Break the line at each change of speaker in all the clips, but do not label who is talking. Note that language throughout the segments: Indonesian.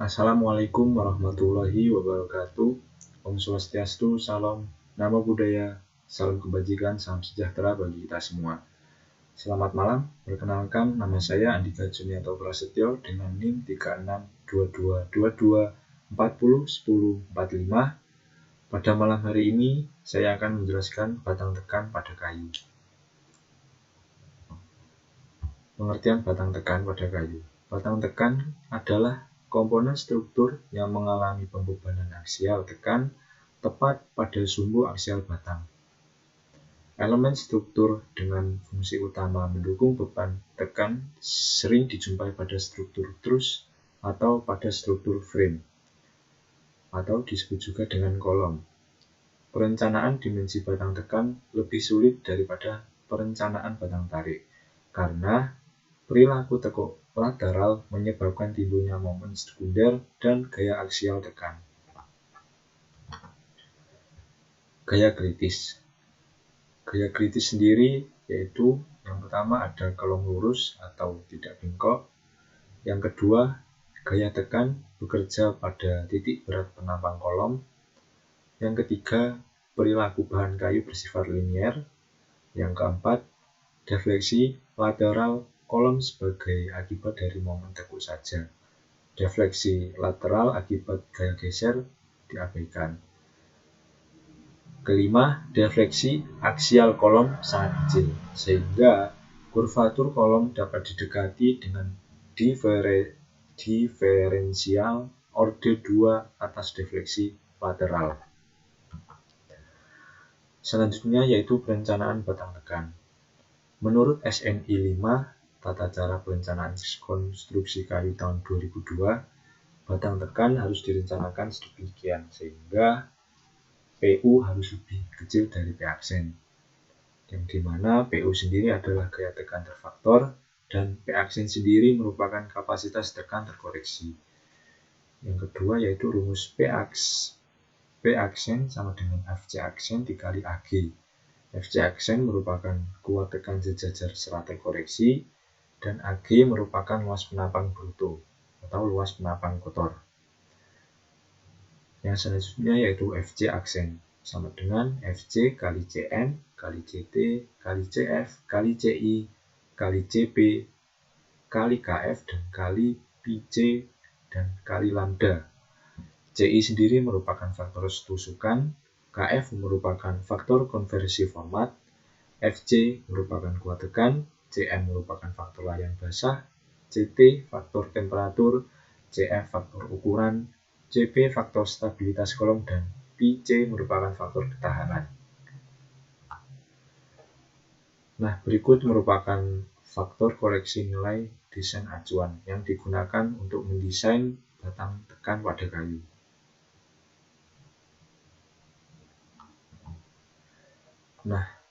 Assalamualaikum warahmatullahi wabarakatuh. Om Swastiastu, salam, namo buddhaya, salam kebajikan, salam sejahtera bagi kita semua. Selamat malam, perkenalkan nama saya Andika Junianto Prasetyo dengan NIM 362222401045. Pada malam hari ini, saya akan menjelaskan batang tekan pada kayu. Pengertian batang tekan pada kayu. Batang tekan adalah komponen struktur yang mengalami pembebanan aksial tekan tepat pada sumbu aksial batang. Elemen struktur dengan fungsi utama mendukung beban tekan sering dijumpai pada struktur trus atau pada struktur frame, atau disebut juga dengan kolom. Perencanaan dimensi batang tekan lebih sulit daripada perencanaan batang tarik, karena perilaku tekuk lateral menyebabkan timbulnya momen sekunder dan gaya aksial tekan. Gaya kritis. Gaya kritis sendiri yaitu yang pertama ada kolom lurus atau tidak bengkok. Yang kedua, gaya tekan bekerja pada titik berat penampang kolom. Yang ketiga, perilaku bahan kayu bersifat linier. Yang keempat, defleksi lateral kolom sebagai akibat dari momen tekuk saja. Defleksi lateral akibat gaya geser diabaikan. Kelima, defleksi aksial kolom sangat kecil, sehingga kurvatur kolom dapat didekati dengan diferensial orde 2 atas defleksi lateral. Selanjutnya yaitu perencanaan batang tekan. Menurut SNI 5, Tata Cara Perencanaan Konstruksi Kayu tahun 2002, batang tekan harus direncanakan sedemikian sehingga PU harus lebih kecil dari P aksen, yang dimana PU sendiri adalah gaya tekan terfaktor dan P aksen sendiri merupakan kapasitas tekan terkoreksi. Yang kedua yaitu rumus P aksen sama dengan FC aksen dikali AG. FC aksen merupakan kuat tekan sejajar serat terkoreksi dan AG merupakan luas penampang bruto atau luas penampang kotor. Yang selanjutnya yaitu FC aksen sama dengan FC kali CN kali CT kali CF kali CI kali CP kali KF dan kali PC dan kali lambda. CI sendiri merupakan faktor tusukan, KF merupakan faktor konversi format, FC merupakan kuat tekan, CM merupakan faktor layang basah, CT faktor temperatur, CF faktor ukuran, CP faktor stabilitas kolom, dan PC merupakan faktor ketahanan. Nah, berikut merupakan faktor koreksi nilai desain acuan yang digunakan untuk mendesain batang tekan pada kayu. Nah,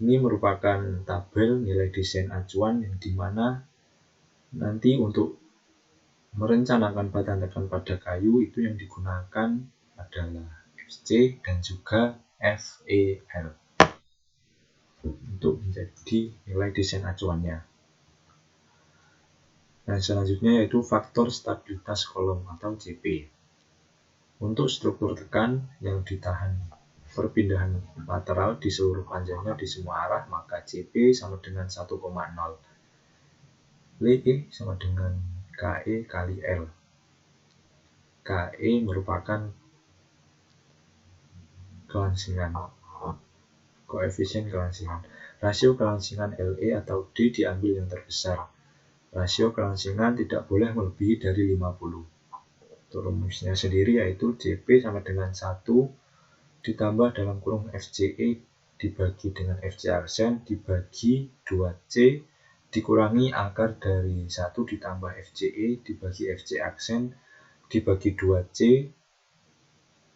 ini merupakan tabel nilai desain acuan yang dimana nanti untuk merencanakan batang tekan pada kayu itu yang digunakan adalah FC dan juga FEL untuk menjadi nilai desain acuannya. Nah, selanjutnya yaitu faktor stabilitas kolom atau CP. Untuk struktur tekan yang ditahan perpindahan lateral di seluruh panjangnya di semua arah, maka CP sama dengan 1,0. LE sama dengan KE kali L. KE merupakan kelangsingan, koefisien kelangsingan. Rasio kelangsingan LE atau D diambil yang terbesar. Rasio kelangsingan tidak boleh melebihi dari 50. Untuk rumusnya sendiri yaitu CP sama dengan 1 ditambah dalam kurung FCE dibagi dengan FC aksen dibagi 2C dikurangi akar dari 1 ditambah FCE dibagi FC aksen dibagi 2C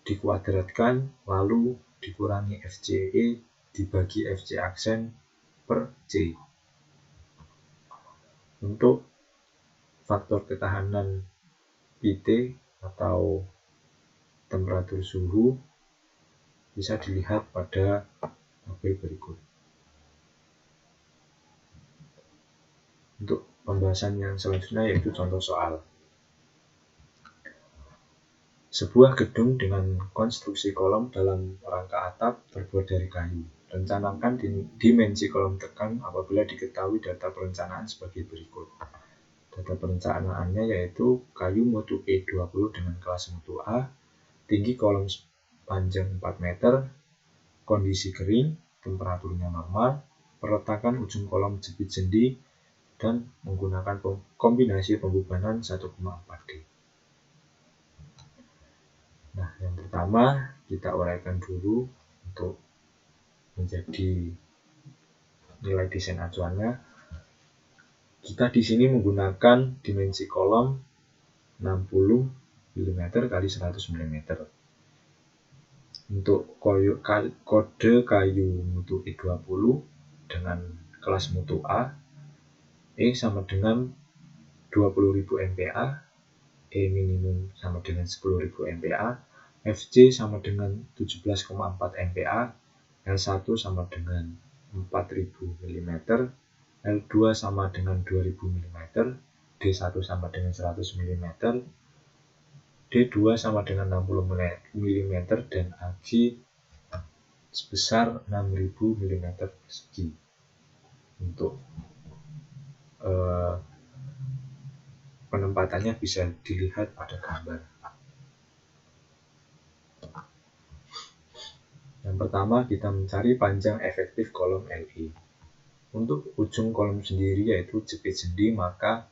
dikuadratkan lalu dikurangi FCE dibagi FC aksen per C. Untuk faktor ketahanan PT atau temperatur suhu bisa dilihat pada tabel berikut. Untuk pembahasan yang selanjutnya yaitu contoh soal. Sebuah gedung dengan konstruksi kolom dalam rangka atap terbuat dari kayu. Rencanakan dimensi kolom tekan apabila diketahui data perencanaan sebagai berikut. Data perencanaannya yaitu kayu mutu E20 dengan kelas mutu A, tinggi kolom panjang 4 meter, kondisi kering, temperaturnya normal, perletakan ujung kolom jepit sendi, dan menggunakan kombinasi pembebanan 1,4D. Nah, yang pertama kita uraikan dulu untuk menjadi nilai desain acuannya. Kita di sini menggunakan dimensi kolom 60 mm kali 100 mm. Untuk kode kayu mutu E20 dengan kelas mutu A, E sama dengan 20.000 MPa, E minimum sama dengan 10.000 MPa, Fc sama dengan 17,4 MPa, L1 sama dengan 4000 mm, L2 sama dengan 2000 mm, D1 sama dengan 100 mm, D2 sama dengan 60 mm, dan AG sebesar 6000 mm persegi. Untuk penempatannya bisa dilihat pada gambar. Yang pertama kita mencari panjang efektif kolom LE. Untuk ujung kolom sendiri yaitu jepit sendi, maka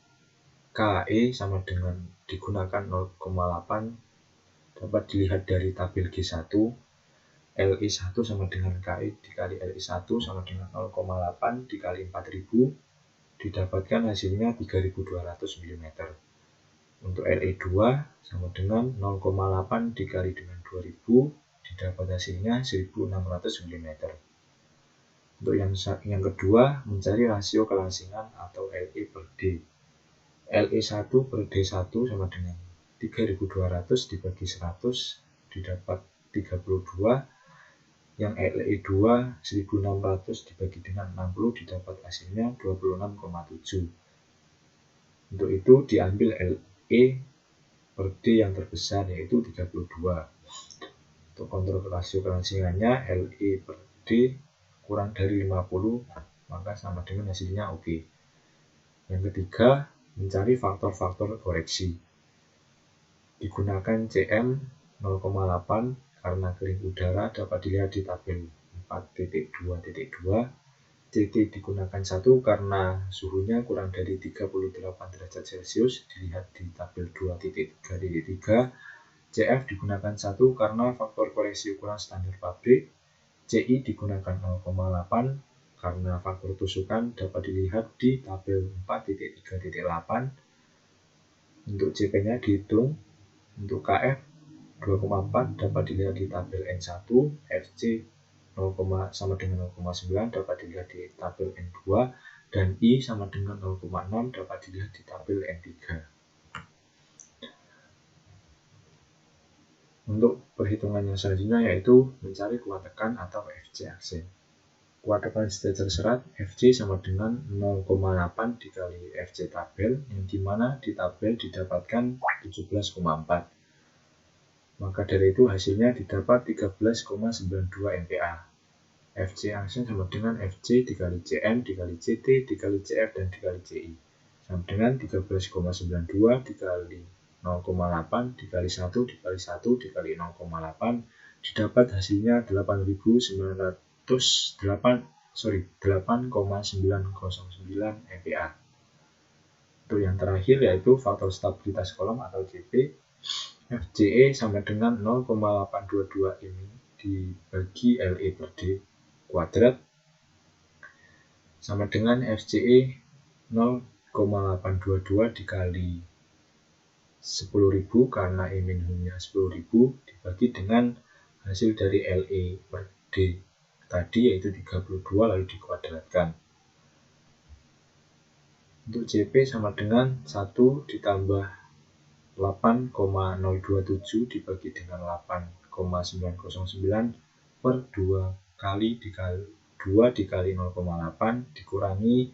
KE sama dengan digunakan 0,8 dapat dilihat dari tabel G1. LE1 sama dengan KE dikali LE1 sama dengan 0,8 dikali 4000, didapatkan hasilnya 3200 mm. Untuk LE2 sama dengan 0,8 dikali dengan 2000, didapat hasilnya 1600 mm. Untuk yang kedua, mencari rasio kelangsingan atau LE per D. LE1 per D1 sama dengan 3200 dibagi 100, didapat 32. Yang LE2 1600 dibagi dengan 60, didapat hasilnya 26,7. Untuk itu diambil LE per D yang terbesar yaitu 32. Untuk kontrol rasio kelangsingannya LE per D kurang dari 50, maka sama dengan hasilnya oke. Yang ketiga, mencari faktor-faktor koreksi. Digunakan CM 0,8 karena kering udara dapat dilihat di tabel 4.2.2. CT digunakan 1 karena suhunya kurang dari 38 derajat Celcius, dilihat di tabel 2.3.3. CF digunakan 1 karena faktor koreksi ukuran standar pabrik. CI digunakan 0,8 karena faktor tusukan dapat dilihat di tabel 4.3.8. Untuk CP-nya dihitung. Untuk KF 2,4 dapat dilihat di tabel N1, FC 0, sama dengan 0,9 dapat dilihat di tabel N2, dan I sama dengan 0,6 dapat dilihat di tabel N3. Untuk perhitungan yang selanjutnya yaitu mencari kuat tekan atau FC aksen. Kuat tekan sejajar serat FC sama dengan 0,8 dikali FC tabel, yang dimana di tabel didapatkan 17,4. Maka dari itu hasilnya didapat 13,92 MPa. FC aksen sama dengan FC dikali CM dikali CT dikali CF dan dikali CI. Sama dengan 13,92 dikali 0,8 dikali 1 dikali 1 dikali 0,8, didapat hasilnya 8,909 MPa. Untuk yang terakhir yaitu faktor stabilitas kolom atau CP. FCE sama dengan 0,822 ini dibagi LE per D kuadrat sama dengan FCE 0,822 dikali 10.000 karena E minimumnya 10.000 dibagi dengan hasil dari LE per D tadi yaitu 32 lalu dikuadratkan. Untuk CP sama dengan 1 ditambah 8,027 dibagi dengan 8,909 per 2 dikali 0,8 dikurangi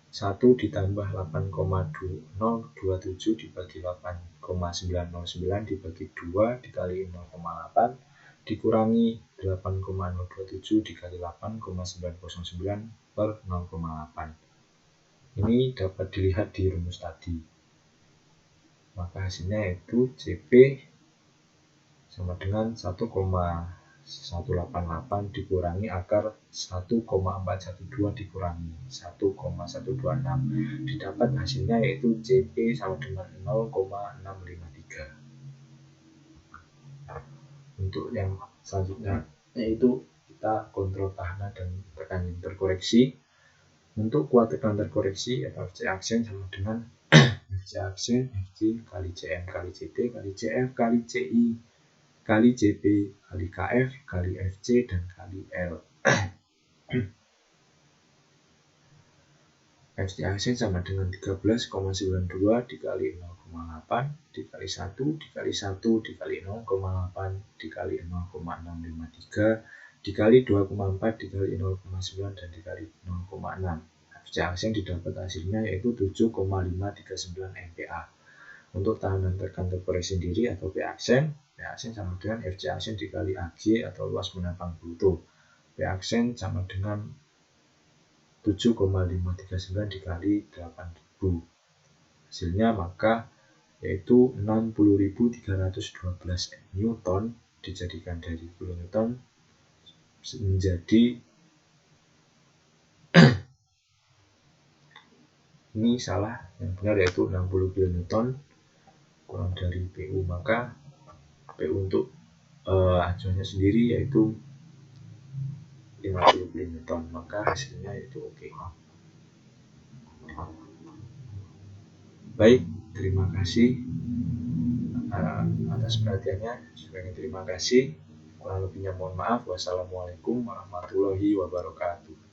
1 ditambah 8,2027 dibagi 8,909 dibagi 2 dikali 0,8 dikurangi 8,027 dikali 8,909 per 0,8. Ini dapat dilihat di rumus tadi. Maka hasilnya yaitu CP sama dengan 1,188 dikurangi akar 1,412 dikurangi 1,126. Didapat hasilnya yaitu CP sama dengan 0,653. Untuk yang selanjutnya yaitu kita kontrol tahanan dan tekanan terkoreksi. Untuk kuat tekanan terkoreksi atau FC aksen sama dengan FC aksen FC kali CM kali CT kali CF kali CI kali CP kali KF kali FC dan kali L. FC aksen sama dengan 13,92 dikali 0,8 dikali 1 dikali 1 dikali 0,8 dikali 0,653 dikali 2,4 dikali 0,9 dan dikali 0,6. FC aksen didapat hasilnya yaitu 7,539 MPa. Untuk tahanan tekan terkoreksi sendiri atau P aksen sama dengan FC aksen dikali AG atau luas menapang bruto. P aksen sama dengan 7,539 dikali 8.000. Hasilnya maka yaitu 60.312 Newton dijadikan dari kilonewton menjadi ini salah, yang benar yaitu 60 kN kurang dari PU, maka PU untuk acuannya sendiri yaitu 50 kN, maka hasilnya itu oke. Baik, terima kasih atas perhatiannya. Terima kasih. Kurang lebihnya mohon maaf. Wassalamualaikum warahmatullahi wabarakatuh.